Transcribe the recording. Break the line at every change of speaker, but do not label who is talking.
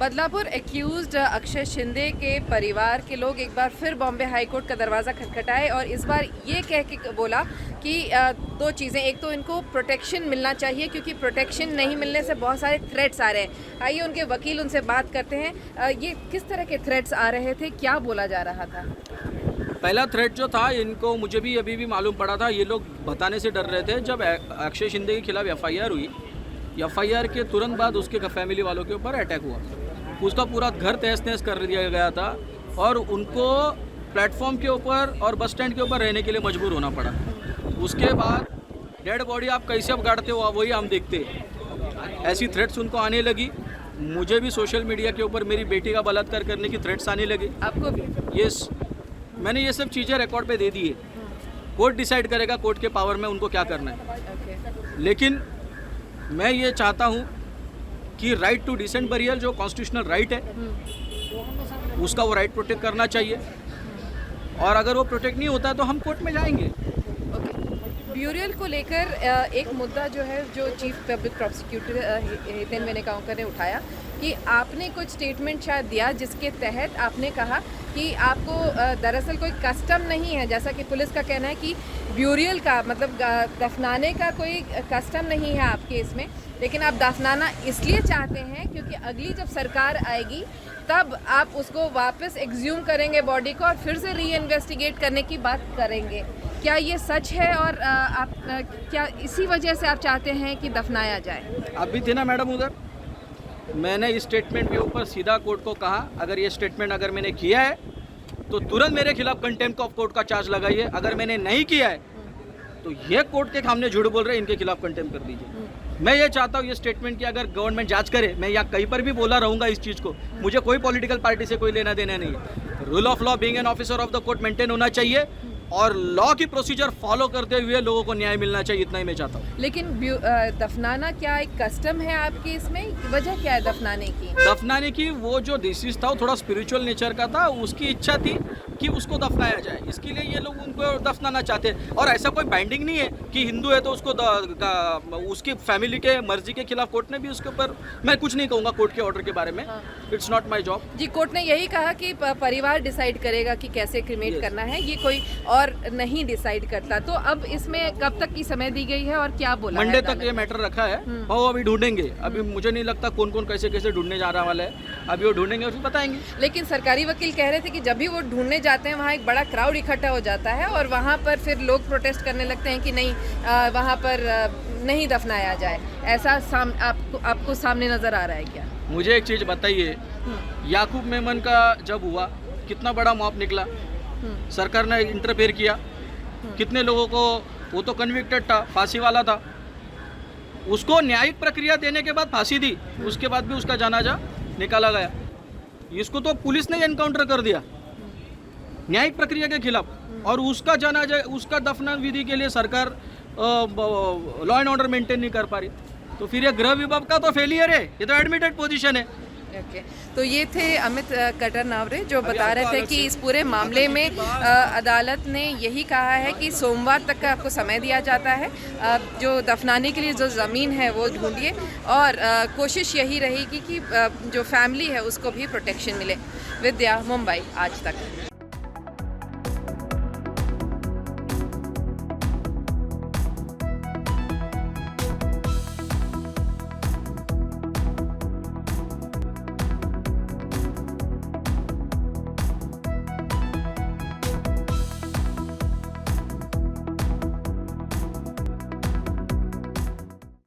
Badlapur accused Akshay Shinde के परिवार के लोग एक बार फिर बॉम्बे हाई कोर्ट का दरवाज़ा खटखटाए और इस बार ये कह के बोला कि दो चीज़ें, एक तो इनको प्रोटेक्शन मिलना चाहिए क्योंकि प्रोटेक्शन नहीं मिलने से बहुत सारे थ्रेट्स आ रहे हैं। आइए उनके वकील उनसे बात करते हैं। ये किस तरह के थ्रेट्स आ रहे थे, क्या बोला जा रहा था?
पहला थ्रेट जो था, इनको मुझे भी अभी भी मालूम पड़ा था, ये लोग बताने से डर रहे थे। जब अक्षय शिंदे के खिलाफ एफआईआर हुई, एफआईआर के तुरंत बाद उसके फैमिली वालों के ऊपर अटैक हुआ, उसका पूरा घर तहस नहस कर दिया गया था और उनको प्लेटफॉर्म के ऊपर और बस स्टैंड के ऊपर रहने के लिए मजबूर होना पड़ा। उसके बाद डेड बॉडी आप कैसे अब गाड़ते हो वही हम देखते। ऐसी थ्रेट्स उनको आने लगी। मुझे भी सोशल मीडिया के ऊपर मेरी बेटी का बलात्कार करने की थ्रेट्स आने लगी।
आपको भी?
यस, मैंने ये सब चीज़ें रिकॉर्ड पे दे दी है। कोर्ट डिसाइड करेगा, कोर्ट के पावर में उनको क्या करना है। लेकिन मैं ये चाहता हूँ कि राइट टू डिसेंट बरियल जो कॉन्स्टिट्यूशनल राइट है उसका वो राइट प्रोटेक्ट करना चाहिए और अगर वो प्रोटेक्ट नहीं होता तो हम कोर्ट में जाएंगे।
ब्यूरियल को लेकर एक मुद्दा जो है, जो चीफ पब्लिक प्रोसिक्यूटर हितेन वेनिकावकर ने उठाया कि आपने कुछ स्टेटमेंट शायद दिया जिसके तहत आपने कहा कि आपको दरअसल कोई कस्टम नहीं है, जैसा कि पुलिस का कहना है कि ब्यूरियल का मतलब दफनाने का कोई कस्टम नहीं है आपके इसमें, लेकिन आप दफनाना इसलिए चाहते हैं क्योंकि अगली जब सरकार आएगी तब आप उसको वापस एक्ज्यूम करेंगे बॉडी को और फिर से री इन्वेस्टिगेट करने की बात करेंगे। क्या ये सच है और आप क्या इसी वजह से आप चाहते हैं कि दफनाया जाए?
अभी थी ना मैडम उधर, मैंने इस स्टेटमेंट के ऊपर सीधा कोर्ट को कहा अगर ये स्टेटमेंट अगर मैंने किया है तो तुरंत मेरे खिलाफ कंटेम्प्ट ऑफ कोर्ट का चार्ज लगाइए, अगर मैंने नहीं किया है तो ये कोर्ट के सामने झूठ बोल रहे हैं, इनके खिलाफ कंटेम्प्ट कर दीजिए। मैं ये चाहता हूँ ये स्टेटमेंट की अगर गवर्नमेंट जांच करे, मैं या कहीं पर भी बोला रहूँगा इस चीज़ को, मुझे कोई पॉलिटिकल पार्टी से कोई लेना देना नहीं है। Rule of law, being an officer of the court maintain होना चाहिए और लॉ की प्रोसीजर फॉलो करते हुए लोगों को न्याय मिलना चाहिए, इतना ही मैं चाहता हूँ।
लेकिन दफनाना क्या एक कस्टम है आपकी इसमें? वजह क्या है दफनाने की?
दफनाने की वो जो डिसीज था वो थोड़ा स्पिरिचुअल नेचर का था, उसकी इच्छा थी कि उसको दफनाया जाए, इसके लिए ये लोग उनको दफनाना चाहते हैं। और ऐसा कोई बाइंडिंग नहीं है कि हिंदू है तो उसको उसकी फैमिली के मर्जी के खिलाफ कोर्ट ने भी उसके ऊपर, मैं कुछ नहीं कहूँगा कोर्ट के ऑर्डर के बारे में, इट्स नॉट माई जॉब।
जी, कोर्ट ने यही कहा कि परिवार डिसाइड करेगा कि कैसे क्रिमेट करना है, ये कोई और नहीं डिसाइड करता। तो अब इसमें कब तक की समय दी गई है और क्या बोला?
मंडे तक ये मैटर रखा है और अभी ढूंढेंगे। अभी मुझे नहीं लगता कौन कौन कैसे कैसे ढूंढने जा रहा वाला है, अभी वो ढूंढेंगे और फिर बताएंगे।
लेकिन सरकारी वकील कह रहे थे कि जब भी वो ढूंढने जाते हैं वहाँ एक बड़ा क्राउड इकट्ठा हो जाता है और वहाँ पर फिर लोग प्रोटेस्ट करने लगते हैं कि नहीं वहाँ पर नहीं दफनाया जाए। ऐसा आपको सामने नजर आ रहा है क्या?
मुझे एक चीज़ बताइए, याकूब मेमन का जब हुआ कितना बड़ा मॉब निकला, सरकार ने इंटरफेयर किया, कितने लोगों को, वो तो कन्विक्टेड था, फांसी वाला था, उसको न्यायिक प्रक्रिया देने के बाद फांसी दी, उसके बाद भी उसका जनाजा निकाला गया। इसको तो पुलिस ने एनकाउंटर कर दिया न्यायिक प्रक्रिया के खिलाफ और उसका जनाजा, उसका दफन विधि के लिए सरकार लॉ एंड ऑर्डर मेंटेन नहीं कर पा रही, तो फिर ये गृह विभाग का तो फेलियर है, ये तो एडमिटेड पोजीशन है।
ओके, तो ये थे अमित कटरनावरे जो बता रहे थे कि इस पूरे मामले में अदालत ने यही कहा है कि सोमवार तक का आपको समय दिया जाता है, जो दफनाने के लिए जो ज़मीन है वो ढूंढिए और कोशिश यही रहेगी कि जो फैमिली है उसको भी प्रोटेक्शन मिले। विद्या, मुंबई आज तक।